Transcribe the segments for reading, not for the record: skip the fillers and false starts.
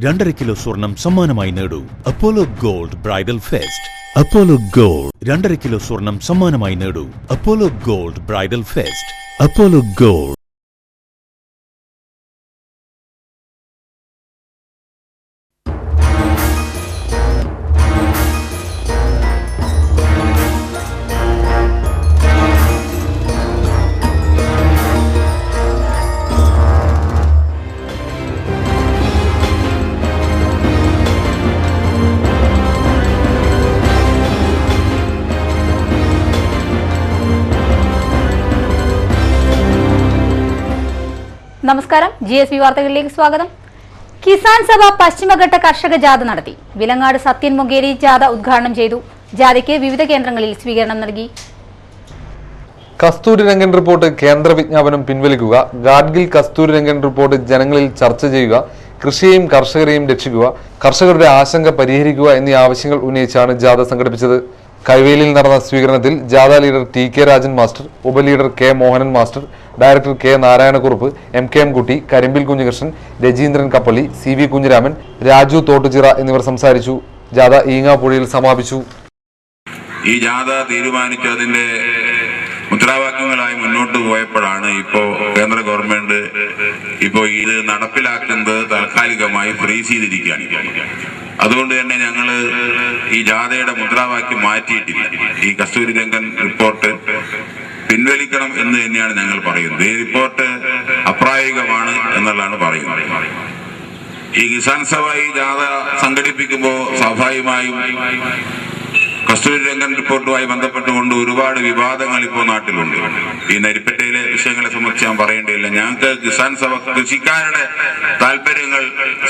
2.5 kilo സ്വർണം സമ്മാനമായി നേടൂ. Apollo gold bridal fest. Apollo gold 2.5 kilo സ്വർണം സമ്മാനമായി നേടൂ. Apollo gold bridal fest. Apollo gold. നമസ്കാരം, GSB വാർത്തകളിലേക്ക് സ്വാഗതം. കിസാൻ സഭ പശ്ചിമഘട്ട കർഷക ജാഥ നടത്തി. വിലങ്ങാട് സത്യൻ മൊഗേരി ജാഥ ഉദ്ഘാടനം ചെയ്തു. ജാഥയ്ക്ക് വിവിധ കേന്ദ്രങ്ങളിൽ സ്വീകരണം നൽകി. കസ്തൂരിരംഗൻ റിപ്പോർട്ട് കേന്ദ്ര വിജ്ഞാപനം പിൻവലിക്കുക, ഗാഡ്ഗിൽ കസ്തൂരിരംഗൻ റിപ്പോർട്ട് ജനങ്ങളിൽ ചർച്ച ചെയ്യുക, കൃഷിയെയും കർഷകരെയും രക്ഷിക്കുക, കർഷകരുടെ ആശങ്ക പരിഹരിക്കുക എന്നീ ആവശ്യങ്ങൾ ഉന്നയിച്ചാണ് ജാഥ സംഘടിപ്പിച്ചത്. കൈവേലിയിൽ നടന്ന സ്വീകരണത്തിൽ ജാഥ ലീഡർ TK രാജൻ മാസ്റ്റർ, ഉപലീഡർ K Mohanan master, director K Narayanakkurup, MKM Kutty, കരിമ്പിൽ Kunhikrishnan, Rajeendran Kappally, CV Kunhiraman, Raju Thottuchira എന്നിവർ സംസാരിച്ചു. ജാഥ ഈങ്ങാപ്പുഴയിൽ സമാപിച്ചു. ഈ ജാഥ തീരുമാനിച്ച് അതിന്റെ മുദ്രാവാക്യങ്ങളായി മുന്നോട്ട് പോയപ്പോഴാണ് കേന്ദ്ര ഗവൺമെന്റ് ഇത് നടപ്പിലാക്കുന്നത് താൽക്കാലികമായി ഫ്രീസ് ചെയ്തിരിക്കുകയാണ്. അതുകൊണ്ട് തന്നെ ഞങ്ങൾ ഈ ജാഥയുടെ മുദ്രാവാക്യം മാറ്റിയിട്ടില്ല. ഈ കസ്തൂരിരംഗൻ റിപ്പോർട്ട് പിൻവലിക്കണം എന്ന് തന്നെയാണ് ഞങ്ങൾ പറയുന്നത്. ഈ റിപ്പോർട്ട് അപ്രായോഗികമാണ് എന്നുള്ളതാണ് പറയുന്നത്. ഈ കിസാൻ സഭ ഈ ജാഥ സംഘടിപ്പിക്കുമ്പോൾ സ്വാഭാവികമായും കസ്തൂരിരംഗൻ റിപ്പോർട്ടുമായി ബന്ധപ്പെട്ടുകൊണ്ട് ഒരുപാട് വിവാദങ്ങൾ ഇപ്പോൾ നാട്ടിലുണ്ട്. ഈ നരിപ്പറ്റയിലെ വിഷയങ്ങളെ സംബന്ധിച്ച് ഞാൻ പറയേണ്ടതില്ല. ഞങ്ങൾക്ക് കിസാൻ സഭ കൃഷിക്കാരുടെ താല്പര്യങ്ങൾ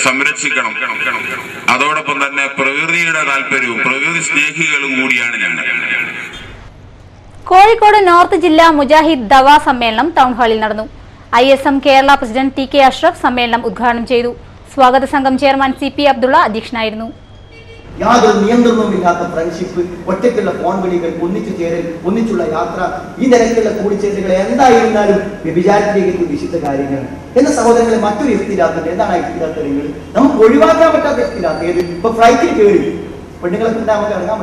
സംരക്ഷിക്കണം, അതോടൊപ്പം തന്നെ പ്രകൃതിയുടെ താല്പര്യവും പ്രകൃതി സ്നേഹികളും കൂടിയാണ് ഞങ്ങൾ. കോഴിക്കോട് നോർത്ത് ജില്ലാ മുജാഹിദ് ദവാ സമ്മേളനം ടൗൺഹാളിൽ നടന്നു. ISM Kerala president TK Ashraf സമ്മേളനം ഉദ്ഘാടനം ചെയ്തു. സ്വാഗത സംഘം ചെയർമാൻ CP അബ്ദുള്ള അധ്യക്ഷനായിരുന്നു. യാതൊരു നിയന്ത്രണവുമില്ലാത്ത ഫ്രണ്ട്ഷിപ്പ്, ഒറ്റയ്ക്കുള്ള ഫോൺ വിളികൾ, ഒന്നിച്ചു ചേരൽ, ഒന്നിച്ചുള്ള യാത്ര, ഈ നിരക്കുള്ള കൂടിച്ചേരലുകൾ എന്തായിരുന്നാലും വ്യഭിചാരത്തിലേക്ക് വിശുദ്ധ കാര്യങ്ങൾ എന്ന സഹോദരങ്ങളെ മറ്റൊരു എത്തില്ലാത്തത്. എന്താണ് എത്തില്ലാത്തത്? നമുക്ക് ഒഴിവാക്കാൻ പറ്റാത്ത എത്തില്ലാത്തത്. ഇപ്പൊ ഫ്ലൈറ്റിൽ കയറി പെണ്ണുങ്ങളെ കൊണ്ട് നമുക്ക് ഇറങ്ങാൻ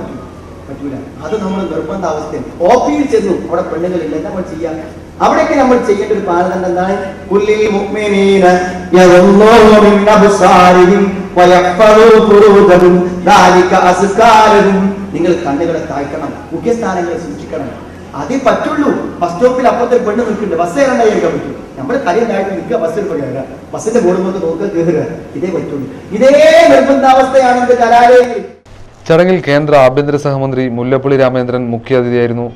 പറ്റൂല. അത് നമ്മൾ നിർബന്ധ അവസ്ഥയിൽ OP-യിൽ ചെന്നു, അവിടെ പെണ്ണുങ്ങളില്ല, എന്താ നമ്മൾ ചെയ്യാൻ? അവിടേക്ക് നമ്മൾ ചെയ്യേണ്ട ഒരു പാഠം എന്താണ്? നിങ്ങൾ കണ്ണുകളെ താഴ്ക്കണം, മുഖ്യസ്ഥാനങ്ങളെ സൂക്ഷിക്കണം. അതേ പറ്റുള്ളൂ. ബസ് സ്റ്റോപ്പിൽ അപ്പുറത്തെ പെണ്ണ് നിൽക്കുന്നുണ്ട്, ബസ് കയറാൻ പറ്റും. നമ്മൾ കരയുണ്ടായിട്ട് നിൽക്കുക, ബസ്സിൽ കയറുക, ബസ്സിന്റെ ബോർഡ് നോക്കി നോക്കുക, കയറുക. ഇതേ പറ്റുള്ളൂ. ഇതേ നിർബന്ധാവസ്ഥയാണ് കലാലയത്തിൽ. ചടങ്ങിൽ കേന്ദ്ര ആഭ്യന്തര സഹമന്ത്രി Mullappally Ramachandran മുഖ്യാതിഥിയായിരുന്നു.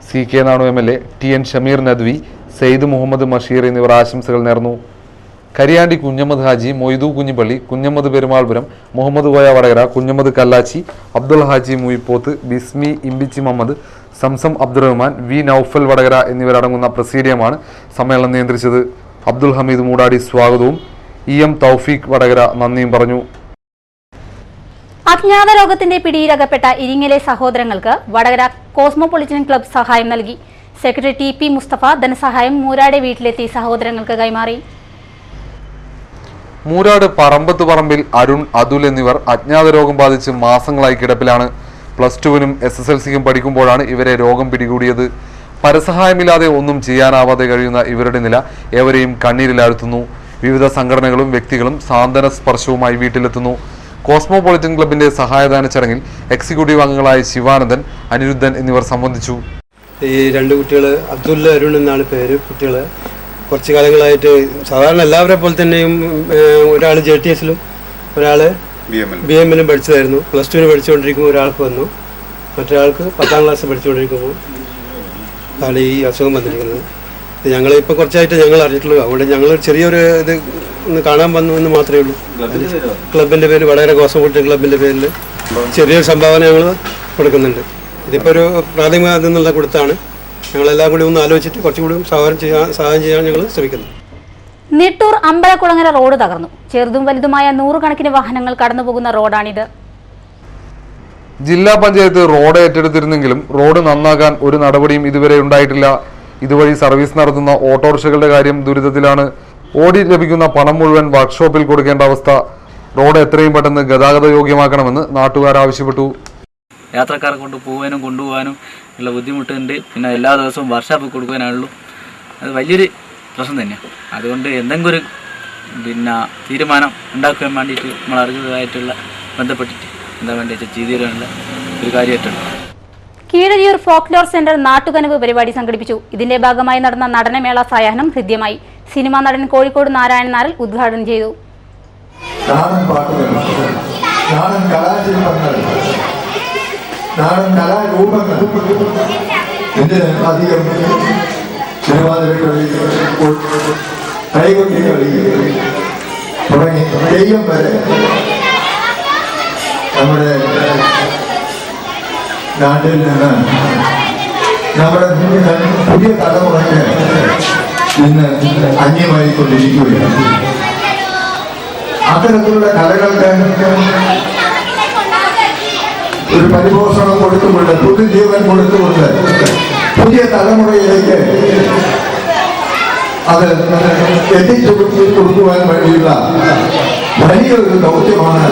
CK Nanu MLA, TN Shameer Nadvi, Syed Muhammad Mashir എന്നിവർ ആശംസകൾ നേർന്നു. കരിയാണ്ടി കുഞ്ഞമ്മദ് ഹാജി, മൊയ്തു കുഞ്ഞിപ്പള്ളി, കുഞ്ഞമ്മദ് പെരുമാൾപുരം, മുഹമ്മദ് കോയ വടകര, കുഞ്ഞമ്മദ് കല്ലാച്ചി, അബ്ദുൾ ഹാജി മുയിപ്പോത്ത്, ബിസ്മി ഇമ്പിച്ചി മുഹമ്മദ്, സംസം അബ്ദുറഹ്മാൻ, V നൌഫൽ വടകര എന്നിവരടങ്ങുന്ന പ്രസീഡിയമാണ് സമ്മേളനം നിയന്ത്രിച്ചത്. അബ്ദുൽ ഹമീദ് മൂടാടി സ്വാഗതവും EM തൗഫീഖ് വടകര നന്ദിയും പറഞ്ഞു. അജ്ഞാത രോഗത്തിന്റെ പിടിയിലകപ്പെട്ട ഇരിങ്ങലെ സഹോദരങ്ങൾക്ക് വടകര കോസ്മോപൊളിറ്റൻ ക്ലബ്ബ് സഹായം നൽകി. സെക്രട്ടറി TP മുസ്തഫ ധനസഹായം മൂരാടെ വീട്ടിലെത്തി സഹോദരങ്ങൾക്ക് കൈമാറി. മൂരാട് പറമ്പത്ത് പറമ്പിൽ അരുൺ, അതുൽ എന്നിവർ അജ്ഞാത രോഗം ബാധിച്ച് മാസങ്ങളായി കിടപ്പിലാണ്. +2-നും SSLC-ക്കും പഠിക്കുമ്പോഴാണ് ഇവരെ രോഗം പിടികൂടിയത്. പരസഹായമില്ലാതെ ഒന്നും ചെയ്യാനാവാതെ കഴിയുന്ന ഇവരുടെ നില ഏവരെയും കണ്ണീരിലാഴ്ത്തുന്നു. വിവിധ സംഘടനകളും വ്യക്തികളും സാന്ത്വന സ്പർശവുമായി വീട്ടിലെത്തുന്നു. കോസ്മോപൊളിറ്റൻ ക്ലബിന്റെ സഹായദാന ചടങ്ങിൽ എക്സിക്യൂട്ടീവ് അംഗങ്ങളായ ശിവാനന്ദൻ, അനിരുദ്ധൻ എന്നിവർ സംബന്ധിച്ചു. ഈ രണ്ട് കുട്ടികൾ, അബ്ദുൽ, അരുൺ എന്നാണ് പേര്. കുട്ടികൾ കുറച്ച് കാലങ്ങളായിട്ട് സാധാരണ എല്ലാവരെ പോലെ തന്നെയും ഒരാൾ JTS-ലും ഒരാൾ BM-ലും പഠിച്ചതായിരുന്നു. +2-ന് പഠിച്ചുകൊണ്ടിരിക്കുമ്പോൾ ഒരാൾക്ക് വന്നു, മറ്റൊരാൾക്ക് 10ാം ക്ലാസ് പഠിച്ചുകൊണ്ടിരിക്കുമ്പോൾ ആണ് ഈ അസുഖം വന്നിരിക്കുന്നത്. ഞങ്ങളിപ്പോൾ കുറച്ചായിട്ട് ഞങ്ങൾ അറിഞ്ഞിട്ടുള്ളൂ. അവിടെ ഞങ്ങൾ ചെറിയൊരു ഇത് ഒന്ന് കാണാൻ വന്നു എന്ന് മാത്രമേ ഉള്ളൂ. ക്ലബിൻ്റെ പേര് വടകര കോസ്മോപൊളിറ്റൻ ക്ലബിൻ്റെ പേരിൽ ചെറിയൊരു സംഭാവന ഞങ്ങൾ കൊടുക്കുന്നുണ്ട്. ഇതിപ്പോൾ ഒരു പ്രാഥമിക നിന്നുള്ള കൊടുത്താണ്. ഞങ്ങളെല്ലാം കൂടി ഒന്ന് ആലോചിച്ചിട്ട് കുറച്ചുകൂടി സഹായം ചെയ്യാൻ ഞങ്ങൾ ശ്രമിക്കുന്നു. നിട്ടൂർ അമ്പലക്കുളങ്ങര റോഡ് തകർന്നു. ചെറുതും വലുതുമായ 100 കണക്കിന് വാഹനങ്ങൾ കടന്നുപോകുന്ന റോഡാണിത്. ജില്ലാ പഞ്ചായത്ത് റോഡ് ഏറ്റെടുത്തിരുന്നെങ്കിലും റോഡ് നന്നാക്കാൻ ഒരു നടപടിയും ഇതുവരെ ഉണ്ടായിട്ടില്ല. ഇതുവഴി സർവീസ് നടത്തുന്ന ഓട്ടോറിക്ഷകളുടെ കാര്യം ദുരിതത്തിലാണ്. ഓടി ലഭിക്കുന്ന പണം മുഴുവൻ വർക്ക്ഷോപ്പിൽ കൊടുക്കേണ്ട അവസ്ഥ. റോഡ് എത്രയും പെട്ടെന്ന് ഗതാഗത യോഗ്യമാക്കണമെന്ന് നാട്ടുകാർ ആവശ്യപ്പെട്ടു. യാത്രക്കാരെ കൊണ്ടുപോകാനും ഉള്ള ബുദ്ധിമുട്ടുണ്ട്. പിന്നെ എല്ലാ ദിവസവും വർക്ക്ഷോപ്പിൽ കൊടുക്കാനുള്ളൂ. അത് വലിയൊരു പ്രശ്നം തന്നെയാണ്. അതുകൊണ്ട് എന്തെങ്കിലും ഒരു തീരുമാനം ഉണ്ടാക്കാൻ വേണ്ടിയിട്ട് നമ്മൾ അറിഞ്ഞതായിട്ടുള്ള ബന്ധപ്പെട്ടിട്ട് എന്താ വേണ്ടി ചെയ്തു തരാനുള്ള ഒരു കാര്യമായിട്ടുണ്ട്. കീഴരിയൂർ ഫോക്ലോർ സെന്റർ നാട്ടുകനവ് പരിപാടി സംഘടിപ്പിച്ചു. ഇതിന്റെ ഭാഗമായി നടന്ന നടനമേള സായാഹ്നം ഹൃദ്യമായി. സിനിമാ നടൻ കോഴിക്കോട് നാരായണൻ നായർ ഉദ്ഘാടനം ചെയ്തു. നാടൻ പാട്ടുകൾ, നാടൻ കലാശില്പങ്ങൾ, നാടൻ കലാരൂപങ്ങൾ, ഇതിന് അധികം തിരുവാതിരക്കളി, കൈകൊട്ടി കളി തുടങ്ങി തെയ്യം വരെ നമ്മുടെ നാട്ടിൽ നിന്ന് നമ്മുടെ പുതിയ തലമുറയ്ക്ക് ഇന്ന് അന്യമായിക്കൊണ്ടിരിക്കുകയാണ്. അത്തരത്തിലുള്ള കലകൾക്ക് ഒരു പരിപോഷണം കൊടുത്തുകൊണ്ട്, പുതുജീവൻ കൊടുത്തുകൊണ്ട് പുതിയ തലമുറയിലേക്ക് അത് എത്തിച്ചു കൊടുക്കുവാൻ വേണ്ടിയുള്ള വലിയൊരു ദൗത്യമാണ്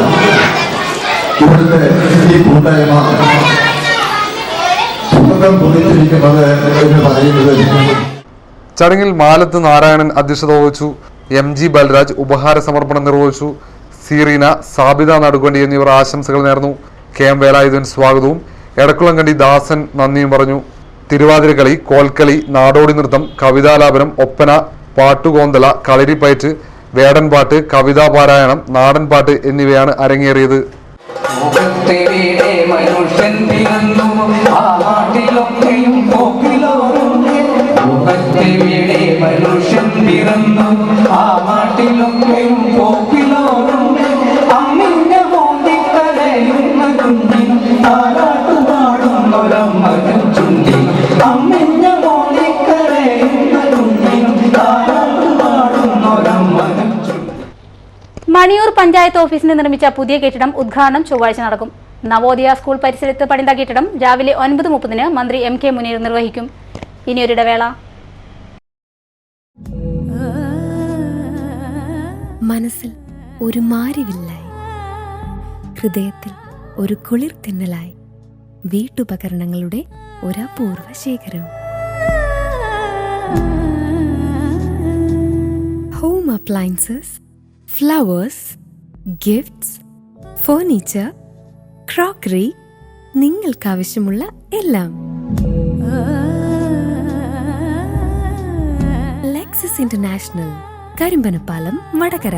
ഇവിടുത്തെ ഈ കൂട്ടായ്മ സ്വന്തം കുറിച്ചിരിക്കുന്നത് എന്ന് പറയുന്നത്. ചടങ്ങിൽ മാലത്ത് നാരായണൻ അധ്യക്ഷത വഹിച്ചു. MG ബൽരാജ് ഉപഹാര സമർപ്പണം നിർവഹിച്ചു. സീറീന, സാബിത നടുകൊണ്ടി എന്നിവർ ആശംസകൾ നേർന്നു. KM വേലായുധൻ സ്വാഗതവും എടക്കുളങ്കണ്ടി ദാസൻ നന്ദിയും പറഞ്ഞു. തിരുവാതിരക്കളി, കോൽക്കളി, നാടോടി നൃത്തം, കവിതാലാപനം, ഒപ്പന, പാട്ടുകോന്തല, കളരിപ്പയറ്റ്, വേടൻപാട്ട്, കവിതാപാരായണം, നാടൻപാട്ട് എന്നിവയാണ് അരങ്ങേറിയത്. മണിയൂർ പഞ്ചായത്ത് ഓഫീസിന് നിർമ്മിച്ച പുതിയ കെട്ടിടം ഉദ്ഘാടനം ചൊവ്വാഴ്ച നടക്കും. നവോദയ സ്കൂൾ പരിസരത്ത് പണിത കെട്ടിടം രാവിലെ 9:30 മന്ത്രി MK മുനീർ നിർവഹിക്കും. ഇനിയൊരിടവേള. മനസ്സിൽ ഒരു മാരിവില്ലായി, ഹൃദയത്തിൽ ഒരു കുളിർ തിന്നലായി, വീട്ടുപകരണങ്ങളുടെ ഒരപൂർവ ശേഖരം. Home appliances, flowers, gifts, furniture, crockery, നിങ്ങൾക്കാവശ്യമുള്ള എല്ലാം. Lexus international, Karimbanapalam, Vadakara.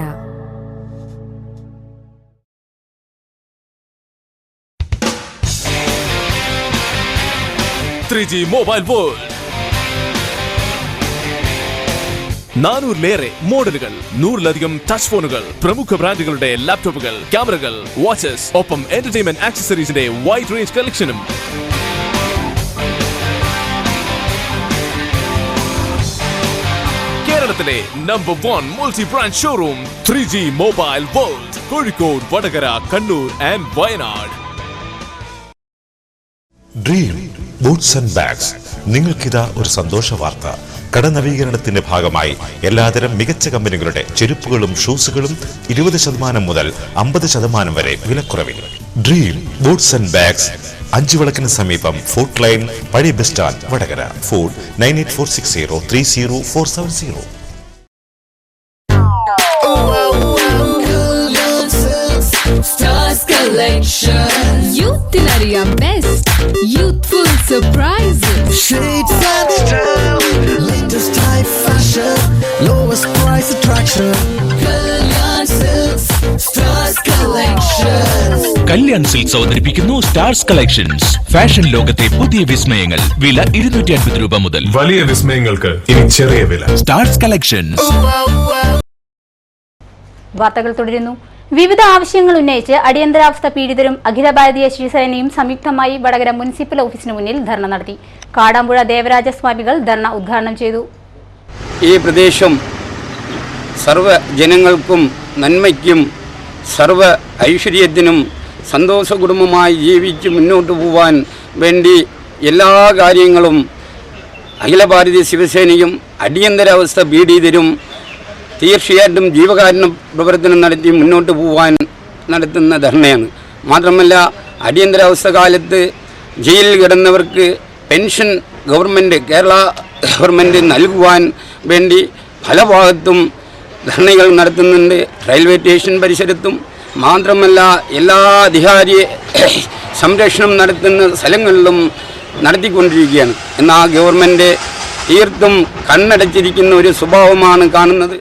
Mobile world 400-ലേറെ മോഡലുകൾ, 100-ലധികം ടച്ച് ഫോണുകൾ, പ്രമുഖ ബ്രാൻഡുകളുടെ ലാപ്ടോപ്പുകൾ, ക്യാമറകൾ, വാച്ചസ്, ഒപ്പം എന്റർടൈൻമെന്റ് ആക്സസറീസിന്റെ വൈഡ് റേഞ്ച് കളക്ഷനും. കേരളത്തിലെ number 1 multi brand showroom 3G mobile world, Kozhikode, Vadakara, Kannur and Wayanad. Dream boots and bags. നിങ്ങൾക്കിതാ ഒരു സന്തോഷ വാർത്ത. കടനവീകരണത്തിന്റെ ഭാഗമായി എല്ലാതരം മികച്ച കമ്പനികളുടെ ചെരുപ്പുകളും ഷൂസുകളും 20% മുതൽ 50% വരെ വിലക്കുറവിൽ. ഡ്രീം ബൂട്ട്സ് ആൻഡ് ബാഗ്സ്, അഞ്ചുവിളക്കിന് സമീപം, ഫുഡ് ലൈൻ, പഴയ bus stand, Vadakara. Phone 9846030470. Stars Collection. Youthilariya best. Youthful surprises. Shades and style. Latest high fashion. Lowest price attraction. Kalyan Silks. Stars Collection. Kalyan silks അവതരിപ്പിക്കുന്നു സ്റ്റാർസ് കളക്ഷൻസ്. ഫാഷൻ ലോകത്തെ പുതിയ വിസ്മയങ്ങൾ. വില 250 രൂപ മുതൽ. വലിയ വിസ്മയങ്ങൾക്ക് ഇനി ചെറിയ വില. Stars collections. വാർത്തകൾ തുടരുന്നു. വിവിധ ആവശ്യങ്ങൾ ഉന്നയിച്ച് അടിയന്തരാവസ്ഥ പീഡിതരും അഖില ഭാരതീയ ശിവസേനയും സംയുക്തമായി വടകര മുനിസിപ്പൽ ഓഫീസിന് മുന്നിൽ ധർണ നടത്തി. കാടാമ്പുഴ ദേവരാജ സ്വാമികൾ ധർണ ഉദ്ഘാടനം ചെയ്തു. ഈ പ്രദേശം സർവ്വ ജനങ്ങൾക്കും നന്മയ്ക്കും സർവ്വ ഐശ്വര്യത്തിനും സന്തോഷ കുടുംബമായി ജീവിച്ച് മുന്നോട്ട് പോവാൻ വേണ്ടി എല്ലാ കാര്യങ്ങളും അഖില ഭാരതീയ ശിവസേനയും അടിയന്തരാവസ്ഥ പീഡിതരും തീർച്ചയായിട്ടും ജീവകാരുണ്യ പ്രവർത്തനം നടത്തി മുന്നോട്ട് പോകാൻ നടത്തുന്ന ധർണയാണ്. മാത്രമല്ല അടിയന്തരാവസ്ഥ കാലത്ത് ജയിലിൽ കിടന്നവർക്ക് പെൻഷൻ കേരള ഗവൺമെൻറ് നൽകുവാൻ വേണ്ടി പല ഭാഗത്തും ധർണകൾ നടത്തുന്നുണ്ട്. റെയിൽവേ സ്റ്റേഷൻ പരിസരത്തും മാത്രമല്ല എല്ലാ അധികാരി സംരക്ഷണം നടത്തുന്ന സ്ഥലങ്ങളിലും നടത്തിക്കൊണ്ടിരിക്കുകയാണ്. എന്നാൽ ഗവൺമെൻറ് തീർത്തും കണ്ണടച്ചിരിക്കുന്ന ഒരു സ്വഭാവമാണ് കാണുന്നത്.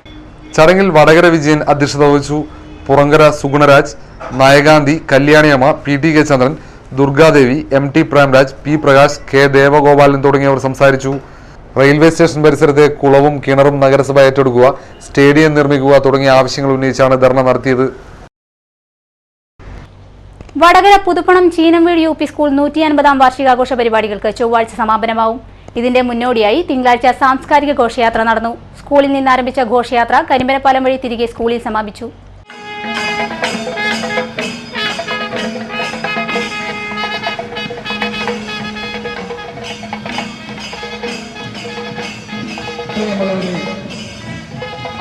ചടങ്ങിൽ വടകര വിജയൻ അധ്യക്ഷത വഹിച്ചു. പുറങ്കര സുഗുണരാജ്, നായകാന്തി, കല്യാണിയമ്മ, PTK ചന്ദ്രൻ, Durgadevi, MT Premraj, P Prakash, K ദേവഗോപാലൻ തുടങ്ങിയവർ സംസാരിച്ചു. റെയിൽവേ സ്റ്റേഷൻ പരിസരത്തെ കുളവും കിണറും നഗരസഭ ഏറ്റെടുക്കുക, സ്റ്റേഡിയം നിർമ്മിക്കുക തുടങ്ങിയ ആവശ്യങ്ങൾ ഉന്നയിച്ചാണ് ധർണ നടത്തിയത്. വടകര പുതുപ്പണം ചീനംവീട് UP സ്കൂൾ 150-ാം വാർഷികാഘോഷ പരിപാടികൾക്ക് ചൊവ്വാഴ്ച സമാപനമാവും. ഇതിന്റെ മുന്നോടിയായി തിങ്കളാഴ്ച സാംസ്കാരിക ഘോഷയാത്ര നടന്നു. സ്കൂളിൽ നിന്നാരംഭിച്ച ഘോഷയാത്ര കരിമ്പനപ്പാലം വഴി തിരികെ സ്കൂളിൽ സമാപിച്ചു.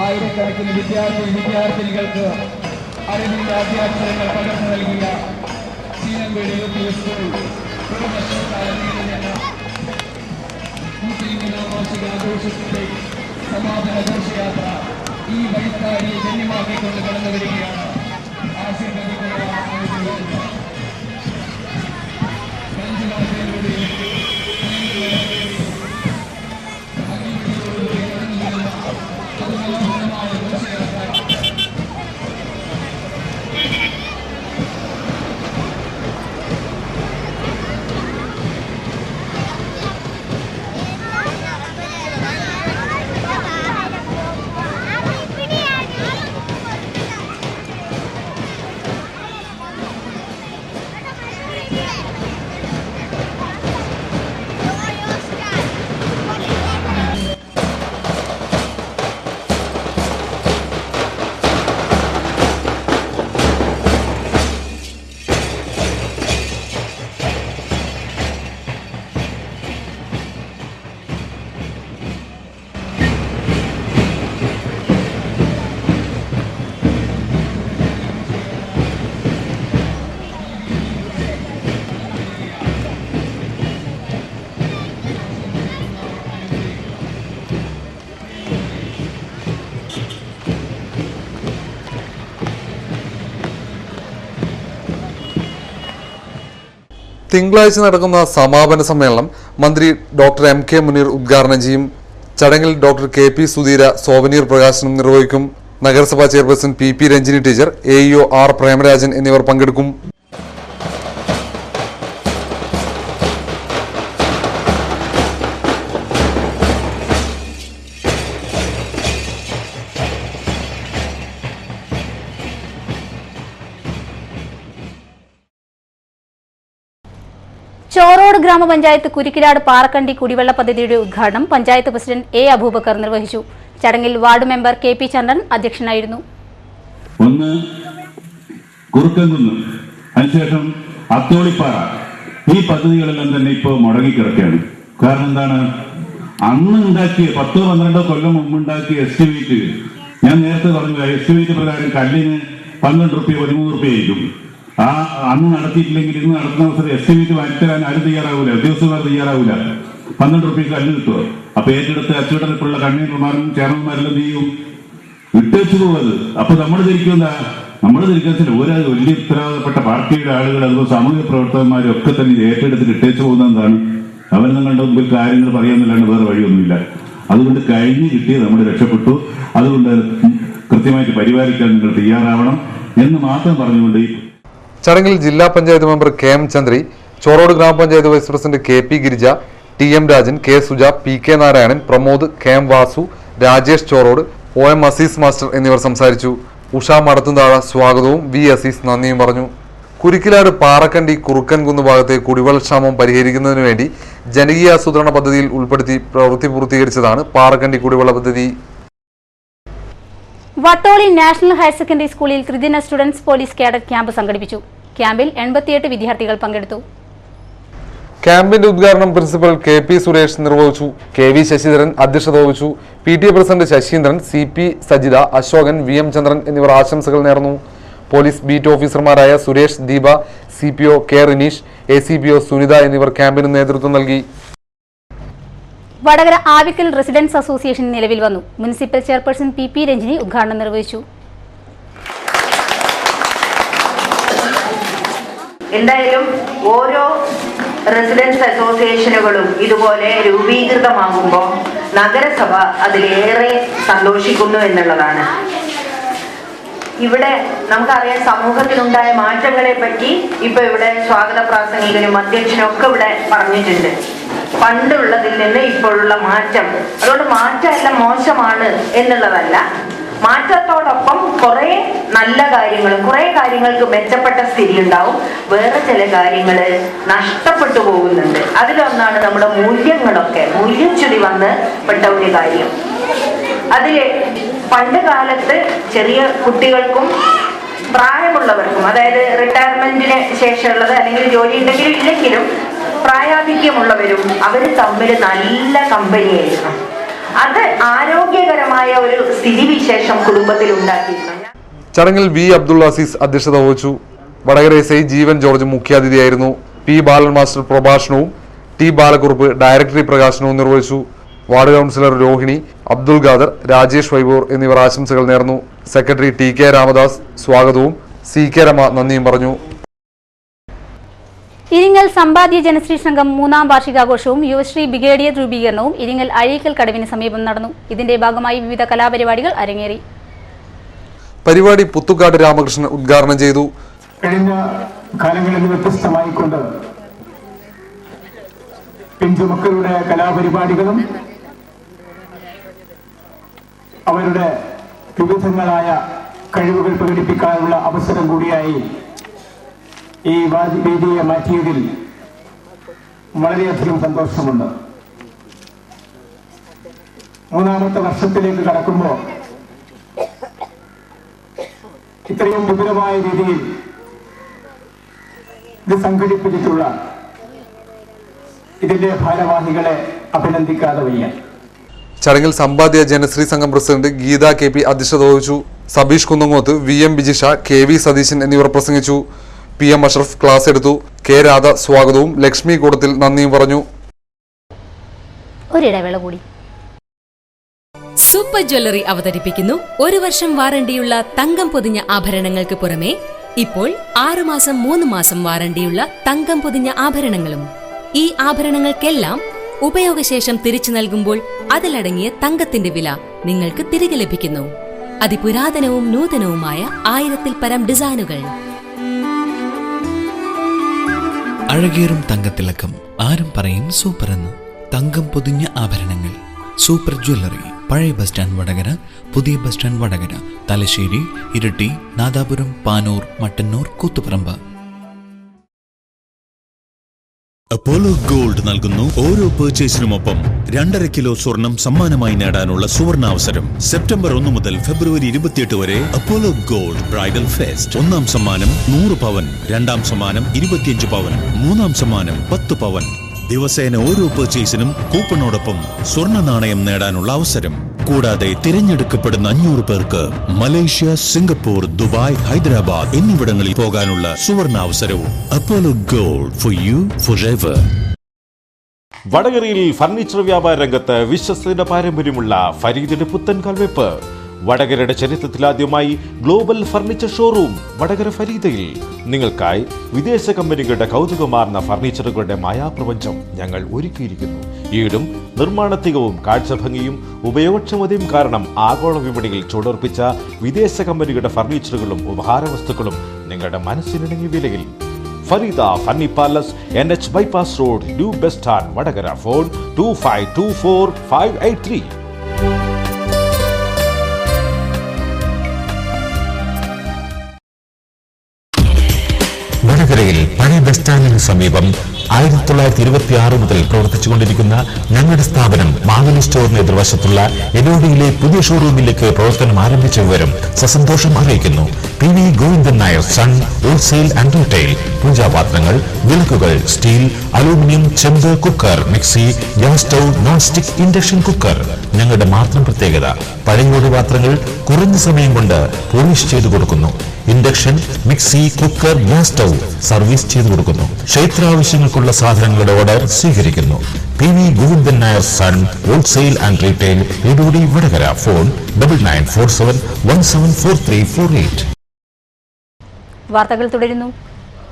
ആയിരക്കണക്കിന് വിദ്യാർത്ഥിനികൾക്ക് അറിവിന്റെ അധ്യാക്ഷരങ്ങൾ പകർന്നു നൽകിയ ചീനംവീട് UP സ്കൂൾ വാർഷികാഘോഷത്തിന്റെ സമാപന ഘോഷയാത്ര ഈ വഴിത്താരിയെ ധന്യമാക്കിക്കൊണ്ട് കടന്നു വരികയാണ്. തിങ്കളാഴ്ച നടക്കുന്ന സമാപന സമ്മേളനം മന്ത്രി ഡോക്ടർ MK മുനീർ ഉദ്ഘാടനം ചെയ്യും. ചടങ്ങിൽ ഡോക്ടർ KP സുധീര സോവനീർ പ്രകാശനം നിർവഹിക്കും. നഗരസഭാ chairperson PP Ranjini teacher, AEO R Premarajan എന്നിവർ പങ്കെടുക്കും. ചോറോട് ഗ്രാമപഞ്ചായത്ത് കുരിക്കിലാട് പാറക്കണ്ടി കുടിവെള്ള പദ്ധതിയുടെ ഉദ്ഘാടനം പഞ്ചായത്ത് പ്രസിഡന്റ് A അബൂബക്കർ നിർവഹിച്ചു. ചടങ്ങിൽ വാർഡ് മെമ്പർ KP ചന്ദ്രൻ അധ്യക്ഷനായിരുന്നു. ഒന്ന് കുറുക്കൻകുന്ന്, അതിനുശേഷം അത്തോളിപ്പാറ, ഈ പദ്ധതികളെല്ലാം തന്നെ ഇപ്പോൾ മുടങ്ങിക്കിടക്കുകയാണ്. കാരണം എന്താണ്? അന്ന് ഉണ്ടാക്കിയ 10-12 കൊല്ലം മുമ്പ് ഉണ്ടാക്കിയ എസ്റ്റിമേറ്റ്, ഞാൻ നേരത്തെ പറഞ്ഞു എസ്റ്റിമേറ്റ് പ്രകാരം കല്ലിന് 12 രൂപ 13 രൂപ ആയിരിക്കും. അന്ന് നടത്തിയിട്ടില്ലെങ്കിൽ ഇന്ന് നടത്തുന്ന അവസരം എസ്റ്റിമേറ്റ് മാറ്റാൻ ആരും തയ്യാറാവൂല, ഉദ്യോഗസ്ഥന്മാർ തയ്യാറാവൂല. 12 രൂപയ്ക്ക് കല്ല് കിട്ടുമോ? അപ്പൊ ഏറ്റെടുത്ത് അച്ചുവെട്ടത്തിലുള്ള കണ്ണീർമാരും ചെയർമാന്മാരെല്ലാം ചെയ്യും, വിട്ടുവെച്ചു പോകുന്നത്. അപ്പൊ നമ്മൾ ധരിക്കുന്ന വലിയ ഉത്തരവാദപ്പെട്ട പാർട്ടിയുടെ ആളുകൾ, അതുപോലെ സാമൂഹിക പ്രവർത്തകന്മാരും ഒക്കെ തന്നെ ഏറ്റെടുത്ത് ഇട്ടേച്ചു പോകുന്നതാണ്. അവർ നിങ്ങളുടെ മുമ്പിൽ കാര്യങ്ങൾ പറയാമെന്നല്ലാണ്ട് വേറെ വഴിയൊന്നുമില്ല. അതുകൊണ്ട് കഴിഞ്ഞ് കിട്ടിയത് നമ്മൾ രക്ഷപ്പെട്ടു. അതുകൊണ്ട് കൃത്യമായിട്ട് പരിപാലിക്കാൻ നിങ്ങൾ തയ്യാറാവണം എന്ന് മാത്രം പറഞ്ഞുകൊണ്ട് ചടങ്ങിൽ ജില്ലാ പഞ്ചായത്ത് മെമ്പർ KM ചന്ദ്രി, ചോറോട് ഗ്രാമപഞ്ചായത്ത് vice president KP Girija, TM Rajan, K Suja, PK Narayanan, Pramod, KM Vasu, Rajesh Chorode, OM Azeez master എന്നിവർ സംസാരിച്ചു. ഉഷ മടത്തുംതാഴ സ്വാഗതവും V അസീസ് നന്ദിയും പറഞ്ഞു. കുരിക്കിലാട് പാറക്കണ്ടി കുറുക്കൻകുന്ന് ഭാഗത്തെ കുടിവെള്ളക്ഷാമം പരിഹരിക്കുന്നതിനു വേണ്ടി ജനകീയാസൂത്രണ പദ്ധതിയിൽ ഉൾപ്പെടുത്തി പ്രവൃത്തി പൂർത്തീകരിച്ചതാണ് പാറക്കണ്ടി കുടിവെള്ള പദ്ധതി. വട്ടോളി നാഷണൽ ഹയർ സെക്കൻഡറി സ്കൂളിൽ ത്രിദിന സ്റ്റുഡൻസ് പോലീസ് കേഡറ്റ് ക്യാമ്പ് സംഘടിപ്പിച്ചു. ക്യാമ്പിൽ 88 വിദ്യാർത്ഥികൾ പങ്കെടുത്തു. ക്യാമ്പിന്റെ ഉദ്ഘാടനം പ്രിൻസിപ്പൽ KP സുരേഷ് നിർവഹിച്ചു. KV ശശിധരൻ അധ്യക്ഷത വഹിച്ചു. PTA president Sasindran, CP Sajitha, Ashokan, VM Chandran എന്നിവർ ആശംസകൾ നേർന്നു. പോലീസ് ബീറ്റ് ഓഫീസർമാരായ Suresh, Deepa, CPO K Rineesh, ACPO Sunitha എന്നിവർ ക്യാമ്പിന് നേതൃത്വം നൽകി. വടകര ആവിക്കൽ റെസിഡൻസ് അസോസിയേഷൻ നിലവിൽ വന്നു. മുനിസിപ്പൽ ചെയർപേഴ്സൺ PP രഞ്ജിനി ഉദ്ഘാടനം നിർവഹിച്ചു. എന്തായാലും ഓരോ റെസിഡൻസ് അസോസിയേഷനുകളും ഇതുപോലെ രൂപീകൃതമാകുമ്പോൾ നഗരസഭ അതിലേറെ സന്തോഷിക്കുന്നു എന്നുള്ളതാണ്. ഇവിടെ നമുക്കറിയാം സമൂഹത്തിലുണ്ടായ മാറ്റങ്ങളെ പറ്റി ഇപ്പൊ ഇവിടെ സ്വാഗത പ്രാസംഗികനും അധ്യക്ഷനും ഒക്കെ ഇവിടെ പറഞ്ഞിട്ടുണ്ട്. പണ്ടുള്ളതിൽ നിന്ന് ഇപ്പോഴുള്ള മാറ്റം, അതുകൊണ്ട് മാറ്റമെല്ലാം മോശമാണ് എന്നുള്ളതല്ല, മാറ്റത്തോടൊപ്പം കുറെ നല്ല കാര്യങ്ങളും കുറെ കാര്യങ്ങൾക്ക് മെച്ചപ്പെട്ട സ്ഥിതി ഉണ്ടാവും, വേറെ ചില കാര്യങ്ങൾ നഷ്ടപ്പെട്ടു പോകുന്നുണ്ട്. അതിലൊന്നാണ് നമ്മുടെ മൂല്യങ്ങളൊക്കെ മൂല്യച്യുതി വന്ന് പെട്ട ഒരു കാര്യം. അതില് പണ്ട് കാലത്ത് ചെറിയ കുട്ടികൾക്കും പ്രായമുള്ളവർക്കും, അതായത് റിട്ടയർമെന്റിന് ശേഷമുള്ളത് അല്ലെങ്കിൽ ജോലി ഉണ്ടെങ്കിലും ഇല്ലെങ്കിലും പ്രായാധിക്യമുള്ളവരും അവർ തമ്മിൽ നല്ല കമ്പനിയായിരുന്നു. അത് ആരോഗ്യകരമായ ഒരു സ്ഥിതിവിശേഷം കുടുംബത്തിൽ ഉണ്ടാക്കിയിരുന്നു. ചടങ്ങിൽ V. അബ്ദുൾ അസീസ് അധ്യക്ഷത വഹിച്ചു. വടകര SI ജീവൻ ജോർജ് മുഖ്യാതിഥിയായിരുന്നു. P. ബാലൻ മാസ്റ്റർ പ്രഭാഷണവും T. ബാലക്കുറുപ്പ് ഡയറക്ടറി പ്രകാശനവും നിർവഹിച്ചു. വാർഡ് കൗൺസിലർ രോഹിണി, അബ്ദുൾ ഖാദർ, രാജേഷ് വൈബൂർ എന്നിവർ ആശംസകൾ നേർന്നു. സെക്രട്ടറി TK രാമദാസ് സ്വാഗതവും CK രമ നന്ദിയും പറഞ്ഞു. ഇരിങ്ങൽ സമ്പാദ്യ ജനശ്രീ സംഘം 3ാം വാർഷികാഘോഷവും യുവശ്രീ ബ്രിഗേഡിയർ രൂപീകരണവും ഇരിങ്ങൽ അഴീക്കൽ കടവിന് സമീപം നടന്നു. ഇതിന്റെ ഭാഗമായി വിവിധ കലാപരിപാടികൾ അരങ്ങേറി. പരിപാടി പുത്തുക്കാട് രാമകൃഷ്ണൻ ഉദ്ഘാടനം ചെയ്തു. കഴിഞ്ഞ കാലങ്ങളിൽ വ്യത്യസ്തമായിക്കൊണ്ട് പിഞ്ചുമക്കളുടെ കലാപരിപാടികളും അവരുടെ വിവിധങ്ങളായ കഴിവുകൾ പ്രകടിപ്പിക്കാനുള്ള അവസരം കൂടിയായി ഈ വേദിയെ മാറ്റിയതിൽ വളരെയധികം സന്തോഷമുണ്ട്. 3ാമത്തെ വർഷത്തിലേക്ക് കടക്കുമ്പോൾ ഇത്രയും വിപുലമായ രീതിയിൽ ഇത് സംഘടിപ്പിച്ചിട്ടുള്ള ഇതിന്റെ ഭാരവാഹികളെ അഭിനന്ദിക്കാതെ വയ്യ. ചടങ്ങിൽ സമ്പാദ്യ ജനശ്രീ സംഘം പ്രസിഡന്റ് ഗീത KP അധ്യക്ഷത വഹിച്ചു. സബീഷ് കുന്നങ്ങോത്ത്, VM ബിജിഷ, KV സതീശൻ എന്നിവർ പ്രസംഗിച്ചു. PM അഷ്റഫ് ക്ലാസ് എടുത്തു. K രാധ സ്വാഗതവും ലക്ഷ്മി കൂടത്തിൽ നന്ദിയും പറഞ്ഞു. ഒരിടവേള കൂടി. സൂപ്പർ ജ്വല്ലറി അവതരിപ്പിക്കുന്നു 1 വർഷം വാറണ്ടിയുള്ള തങ്കം പൊതിഞ്ഞ ആഭരണങ്ങൾക്ക് പുറമെ ഇപ്പോൾ 6 മാസം 3 മാസം വാറണ്ടിയുള്ള തങ്കം പൊതിഞ്ഞ ആഭരണങ്ങളും. ഈ ആഭരണങ്ങൾക്കെല്ലാം ഉപയോഗശേഷം തിരിച്ചു നൽകുമ്പോൾ അതിലടങ്ങിയ തങ്കത്തിന്റെ വില നിങ്ങൾക്ക് തിരികെ ലഭിക്കുന്നു. അതിപുരാതനവും നൂതനവുമായ 1000-ൽ പരം ഡിസൈനുകൾ. അഴകേറും തങ്കത്തിളക്കം, ആരും പറയും സൂപ്പർ എന്ന്. തങ്കം പൊതിഞ്ഞ ആഭരണങ്ങൾ. സൂപ്പർ ജ്വല്ലറി, പഴയ ബസ് സ്റ്റാൻഡ് വടകര, പുതിയ bus stand Vadakara, Thalassery, Iritty, Nadapuram, Panoor, Mattannur, Koothuparamba. Apollo gold നൽകുന്നു ഓരോ പർച്ചേസിനുമൊപ്പം 2.5 കിലോ സ്വർണം സമ്മാനമായി നേടാനുള്ള സുവർണാവസരം. സെപ്റ്റംബർ 1 മുതൽ ഫെബ്രുവരി 28 വരെ അപ്പോളോ ഗോൾഡ് ബ്രൈഡൽ ഫെസ്റ്റ്. 1ാം സമ്മാനം 100 പവൻ, 2ാം സമ്മാനം 25 പവൻ, 3ാം സമ്മാനം 10 പവൻ. ദിവസേന ഓരോ പർച്ചേസിനും കൂപ്പണോടൊപ്പം സ്വർണ്ണ നാണയം നേടാനുള്ള അവസരം. കൂടാതെ തിരഞ്ഞെടുക്കപ്പെടുന്ന 500 പേർക്ക് മലേഷ്യ, സിംഗപ്പൂർ, ദുബായ്, ഹൈദരാബാദ് എന്നിവിടങ്ങളിൽ പോകാനുള്ള സുവർണാവസരവും. Apollo gold, for you forever. വടകരയിൽ ഫർണിച്ചർ വ്യാപാര രംഗത്ത് വിശ്വസ്തയുടെ പാരമ്പര്യമുള്ള ഫരീദിന്റെ പുത്തൻ കാൽവെപ്പ്. വടകരയുടെ ചരിത്രത്തിലാദ്യമായി ഗ്ലോബൽ ഫർണിച്ചർ ഷോറൂം വടകര ഫരീദയിൽ. നിങ്ങൾക്കായി വിദേശ കമ്പനികളുടെ കൗതുകമാർന്ന ഫർണിച്ചറുകളുടെ മായാപ്രപഞ്ചം ഞങ്ങൾ ഒരുക്കിയിരിക്കുന്നു. ഈടും നിർമ്മാണത്തികവും കാഴ്ചഭംഗിയും ഉപയോഗക്ഷമതയും കാരണം ആഗോള വിപണിയിൽ ചുടർപ്പിച്ച വിദേശ കമ്പനികളുടെ ഫർണിച്ചറുകളും ഉപഹാരവസ്തുക്കളും നിങ്ങളുടെ മനസ്സിനിണങ്ങിയ വിലയിൽ. Fareeda furni palace, NH bypass road, new bus stand Vadakara. Phone 2524-583. വടകരയിൽ പഴയ ബസ് സ്റ്റാൻഡിന് സമീപം 1926 മുതൽ പ്രവർത്തിച്ചുകൊണ്ടിരിക്കുന്ന ഞങ്ങളുടെ സ്ഥാപനം മാവലി സ്റ്റോറിന് എതിർവശത്തുള്ള എലോഡിയിലെ പുതിയ ഷോറൂമിലേക്ക് പ്രവർത്തനം ആരംഭിച്ച വിവരം സസന്തോഷം അറിയിക്കുന്നു. PV Govindan Nair son wholesale and retail. പൂജാപാത്രങ്ങൾ, വിളക്കുകൾ, സ്റ്റീൽ, അലൂമിനിയം, ചെമ്പ്, cooker, mixie, gas stove, non stick induction cooker. ഞങ്ങളുടെ മാത്രം പ്രത്യേകത, പഴയോട് പാത്രങ്ങൾ കുറഞ്ഞ സമയം കൊണ്ട് പോളിഷ് ചെയ്തു കൊടുക്കുന്നു. Induction, mixie, cooker, gas stove service ചെയ്തു കൊടുക്കുന്നു. ക്ഷേത്രാവശ്യങ്ങൾക്കുള്ള സാധനങ്ങളുടെ ഓർഡർ സ്വീകരിക്കുന്നു. PV Govindan Nair son wholesale and retail, Edoodi, Vadakara. Phone 9947174348. വാർത്തകൾ തുടരുന്നു.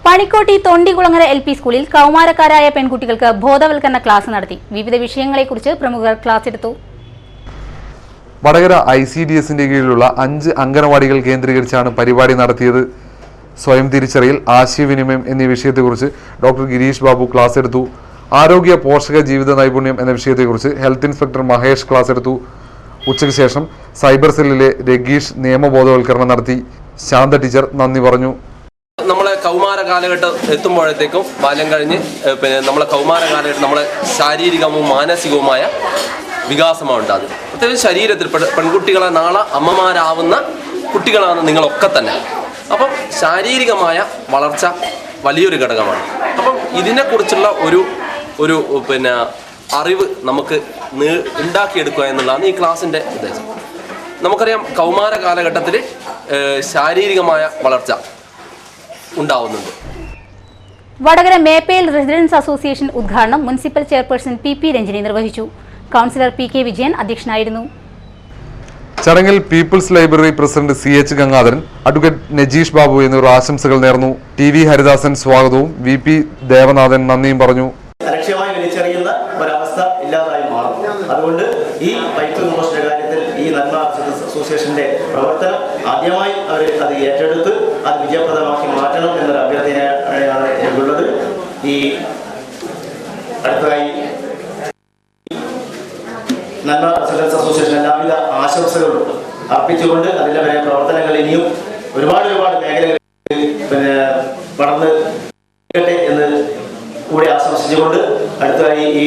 പണിക്കോട്ടി തൊണ്ടികുളങ്ങര LP സ്കൂളിൽ കൗമാരക്കാരായ പെൺകുട്ടികൾക്ക് ബോധവൽക്കരണ ക്ലാസ് നടത്തി. വിവിധ വിഷയങ്ങളെക്കുറിച്ച് പ്രമുഖർ ക്ലാസ് എടുത്തു. വടകര ICDSന്റെ കീഴിലുള്ള 5 അംഗനവാടികൾ കേന്ദ്രീകരിച്ചാണ് പരിപാടി നടത്തിയത്. സ്വയം തിരിച്ചറിയൽ, ആശയവിനിമയം എന്നീ വിഷയത്തെക്കുറിച്ച് ഡോക്ടർ ഗിരീഷ് ബാബു ക്ലാസ് എടുത്തു. ആരോഗ്യ പോഷക ജീവിത നൈപുണ്യം എന്ന വിഷയത്തെക്കുറിച്ച് ഹെൽത്ത് ഇൻസ്പെക്ടർ മഹേഷ് ക്ലാസ് എടുത്തു. ഉച്ചയ്ക്ക് ശേഷം സൈബർ സെല്ലിലെ രഗീഷ് നിയമബോധവൽക്കരണം നടത്തി. ശാന്ത ടീച്ചർ നന്ദി പറഞ്ഞു. നമ്മളെ കൗമാര കാലഘട്ടം എത്തുമ്പോഴത്തേക്കും ബാല്യം കഴിഞ്ഞ് നമ്മളെ കൗമാര കാലഘട്ടം നമ്മളെ ശാരീരികവും മാനസികവുമായ വികാസമാണ് ഉണ്ടാകുന്നത്. പ്രത്യേകിച്ച് ശരീരത്തിൽ പെൺകുട്ടികളെ നാളെ അമ്മമാരാവുന്ന കുട്ടികളാണ് നിങ്ങളൊക്കെ തന്നെ. അപ്പം ശാരീരികമായ വളർച്ച വലിയൊരു ഘടകമാണ്. അപ്പം ഇതിനെക്കുറിച്ചുള്ള ഒരു അറിവ് നമുക്ക് ഉണ്ടാക്കിയെടുക്കുക എന്നുള്ളതാണ് ഈ ക്ലാസ്സിൻ്റെ ഉദ്ദേശം. നമുക്കറിയാം കൗമാര കാലഘട്ടത്തിൽ ശാരീരികമായ വളർച്ച ഉണ്ടാവുന്നുണ്ട്. വടകര മേപ്പയിൽ റെസിഡൻസ് അസോസിയേഷൻ ഉദ്ഘാടനം മുനിസിപ്പൽ ചെയർപേഴ്സൺ PP രഞ്ജിനി നിർവഹിച്ചു. കൗൺസിലർ PK വിജയൻ അധ്യക്ഷനായിരുന്നു. ചടങ്ങിൽ people's library president CH Gangadharan, advocate Najeesh Babu എന്നിവർ ആശംസകൾ നേർന്നു. TV ഹരിദാസൻ സ്വാഗതവും VP ദേവനാഥൻ നന്ദിയും പറഞ്ഞു. ലക്ഷ്യമായി വലിച്ചെറിയുന്ന ഒരവസ്ഥ ഇല്ലാതായി മാറും. അതുകൊണ്ട് ഈ പൈപ്പ് വിമോചന കാര്യത്തിൽ ഈ നന്മ അസോസിയേഷന്റെ പ്രവർത്തനം ആദ്യമായി അവർ അത് ഏറ്റെടുത്ത് അത് വിജയപ്രദമാക്കി മാറ്റണം എന്നൊരു അഭ്യർത്ഥനയാണ് എനിക്കുള്ളത്. ഈ അടുത്തതായി നന്മ റെസിഡൻസ് അസോസിയേഷൻ എല്ലാവിധ ആശംസകളും അർപ്പിച്ചുകൊണ്ട് അതിന്റെ പ്രവർത്തനങ്ങൾ ഇനിയും ഒരുപാട് മേഖലകളിൽ വളർന്ന് എന്ന് കൂടി ആശംസിച്ചുകൊണ്ട് അടുത്തതായി ഈ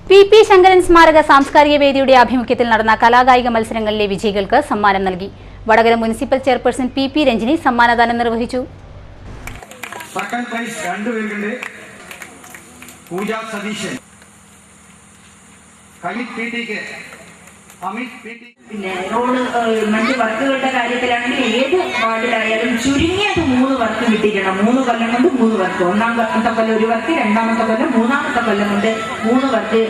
PP ശങ്കരൻ സ്മാരക സാംസ്കാരിക വേദിയുടെ ആഭിമുഖ്യത്തിൽ നടന്ന കലാകായിക മത്സരങ്ങളിലെ വിജയികൾക്ക് സമ്മാനം നൽകി. Vadakara municipal chairperson PP Ranjini സമ്മാനദാനം നിർവഹിച്ചു. സെക്കൻഡ് പ്രൈസ് 2 പേരുണ്ട്. പൂജ സതീശൻ, പിന്നെ റോഡ് മറ്റ് വർക്കുകളുടെ കാര്യത്തിലാണെങ്കിൽ ഏത് വാർഡിലായാലും ചുരുങ്ങിയത് 3 വർക്ക് കിട്ടിക്കണം. 3 കൊല്ലം കൊണ്ട് 3 വർക്ക്, ഒന്നാമത്തെ കൊല്ലം 1 വർക്ക്, രണ്ടാമത്തെ കൊല്ലം, മൂന്നാമത്തെ കൊല്ലം കൊണ്ട് 3 വർക്ക്.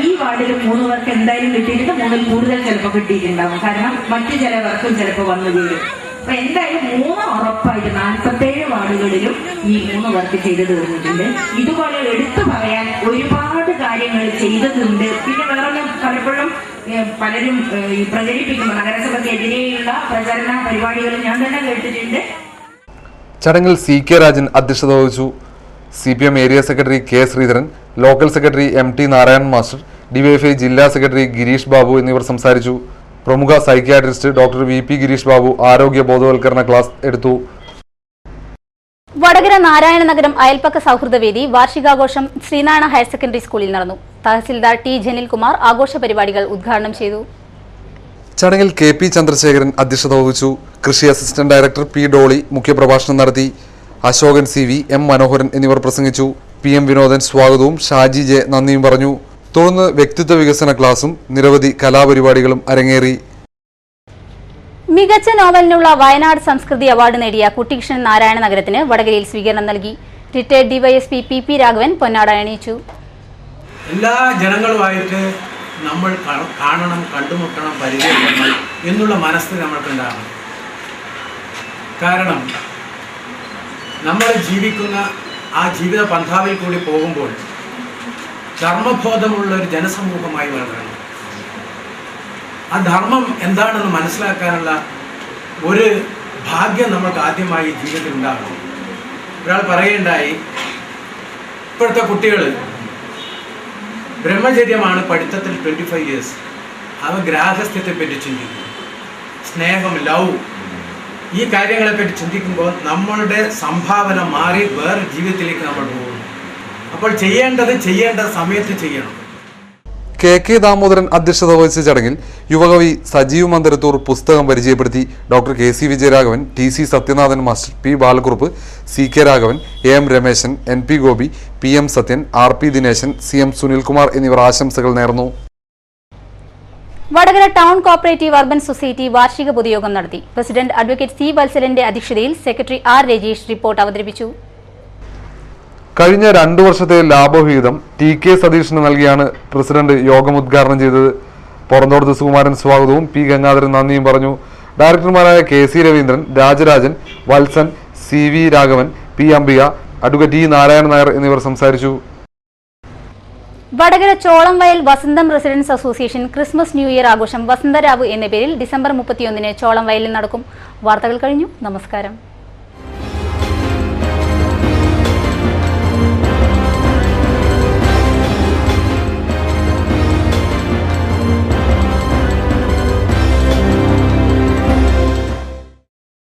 ഈ വാർഡിലും 3 വർക്ക് എന്തായാലും കിട്ടിയിട്ട് 3ൽ കൂടുതൽ ചിലപ്പോൾ കിട്ടിയിട്ടുണ്ടാവും. കാരണം മറ്റു ചില വർക്കും ചിലപ്പോൾ വന്നു ചേരും. അപ്പൊ എന്തായാലും 3 ഉറപ്പായിട്ട് 47 വാർഡുകളിലും ഈ 3 വർക്ക് ചെയ്തു തീർന്നിട്ടുണ്ട്. ഇതുപോലെ എടുത്തു പറയാൻ ഒരുപാട് കാര്യങ്ങൾ ചെയ്തതുണ്ട്. പിന്നെ വേറെ പലപ്പോഴും പലരും പ്രചരിപ്പിക്കുമ്പോൾ നഗരസഭയ്ക്കെതിരെയുള്ള പ്രചരണ പരിപാടികൾ ഞാൻ തന്നെ കേട്ടിട്ടുണ്ട്. ചടങ്ങിൽ CK രാജൻ അധ്യക്ഷത വഹിച്ചു. CPM area secretary K Sreedharan, local secretary MT Narayanan master, DYFI ജില്ലാ സെക്രട്ടറി ഗിരീഷ് ബാബു എന്നിവർ സംസാരിച്ചു. പ്രമുഖ psychiatrist doctor VP Girish Babu ആരോഗ്യ ബോധവൽക്കരണ ക്ലാസ് എടുത്തു. വടകര നാരായണ നഗരം അയൽപ്പക്ക സൗഹൃദവേദി വാർഷികാഘോഷം ശ്രീനാരായണ ഹയർ സെക്കൻഡറി സ്കൂളിൽ നടന്നു. തഹസിൽദാർ T ജനിൽകുമാർ ആഘോഷ പരിപാടികൾ ഉദ്ഘാടനം ചെയ്തു. ചടങ്ങിൽ KP ചന്ദ്രശേഖരൻ അധ്യക്ഷത വഹിച്ചു. കൃഷി അസിസ്റ്റന്റ് ഡയറക്ടർ P ഡോളി മുഖ്യപ്രഭാഷണം നടത്തി. അശോകൻ CV, M മനോഹരൻ എന്നിവർ പ്രസംഗിച്ചു. PM വിനോദൻ സ്വാഗതവും ഷാജി J നന്ദിയും പറഞ്ഞു. തുടർന്ന് വ്യക്തിത്വ വികസന ക്ലാസും നിരവധി കലാപരിപാടികളും അരങ്ങേറി. മികച്ച നോവലിനുള്ള വയനാട് സംസ്കൃതി അവാർഡ് നേടിയ കുട്ടികൃഷ്ണൻ നാരായണ നഗരത്തിന് വടകരയിൽ സ്വീകരണം നൽകി. റിട്ടയർഡ് DYSP PP രാഘവൻ പൊന്നാട അണിയിച്ചു. എല്ലാ ജനങ്ങളുമായിട്ട് നമ്മൾ കാണണം, കണ്ടുമുട്ടണം, പരിചയപ്പെടണം എന്നുള്ള മനസ്സ് നമ്മൾക്കുണ്ടാകണം. കാരണം നമ്മൾ ജീവിക്കുന്ന ആ ജീവിത പന്ഥാവിൽ കൂടി പോകുമ്പോൾ ധർമ്മബോധമുള്ള ഒരു ജനസമൂഹമായി വളരണം. ആ ധർമ്മം എന്താണെന്ന് മനസ്സിലാക്കാനുള്ള ഒരു ഭാഗ്യം നമുക്ക് ആദ്യമായി ജീവിതത്തിൽ ഉണ്ടാകണം. ഒരാൾ പറയുകയുണ്ടായി, ഇപ്പോഴത്തെ കുട്ടികൾ ബ്രഹ്മചര്യമാണ് പഠിത്തത്തിൽ 25 years. അവ ഗ്രാഹസ്ഥ്യത്തെപ്പറ്റി ചിന്തിക്കുന്നു. സ്നേഹം, ലവ്, ഈ കാര്യങ്ങളെപ്പറ്റി ചിന്തിക്കുമ്പോൾ നമ്മളുടെ സംഭാവന മാറി വേറെ ജീവിതത്തിലേക്ക് നമ്മൾ പോകുന്നു. അപ്പോൾ ചെയ്യേണ്ട സമയത്ത് ചെയ്യണം. KK ദാമോദരൻ അധ്യക്ഷത വഹിച്ച ചടങ്ങിൽ യുവകവി സജീവ് മന്ദരത്തൂർ പുസ്തകം പരിചയപ്പെടുത്തി. Doctor KC Vijayaraghavan, TC Sathyanathan master, P Balakurup, CK Raghavan, AM Rameshan, NP Gopi, PM Sathyan, RP Dineshan, CM Sunilkumar എന്നിവർ ആശംസകൾ നേർന്നു. Vadakara town cooperative urban society വാർഷിക പൊതുയോഗം നടത്തി. പ്രസിഡന്റ് അഡ്വക്കേറ്റ് സി വത്സലന്റെ അധ്യക്ഷതയിൽ സെക്രട്ടറി ആർ രജേഷ് റിപ്പോർട്ട് അവതരിപ്പിച്ചു. കഴിഞ്ഞ 2 വർഷത്തെ ലാഭവിഹിതം TK സതീഷിന് നൽകിയാണ് പ്രസിഡന്റ് യോഗം ഉദ്ഘാടനം ചെയ്തത്. പുറന്തോടത്ത് സുകുമാരൻ സ്വാഗതവും പി ഗംഗാധരൻ നന്ദിയും പറഞ്ഞു. ഡയറക്ടർമാരായ KC Raveendran, Rajarajan, Valsan, CV Raghavan, P Ambika, advocate E Narayanan Nair എന്നിവർ സംസാരിച്ചു. Vadakara Cholamvayal Vasantham residence association Christmas new year ആഘോഷം വസന്തരാവ് എന്ന പേരിൽ ഡിസംബർ 31 ചോളംവയലിൽ നടക്കും. വാർത്തകൾ കഴിഞ്ഞു. നമസ്കാരം.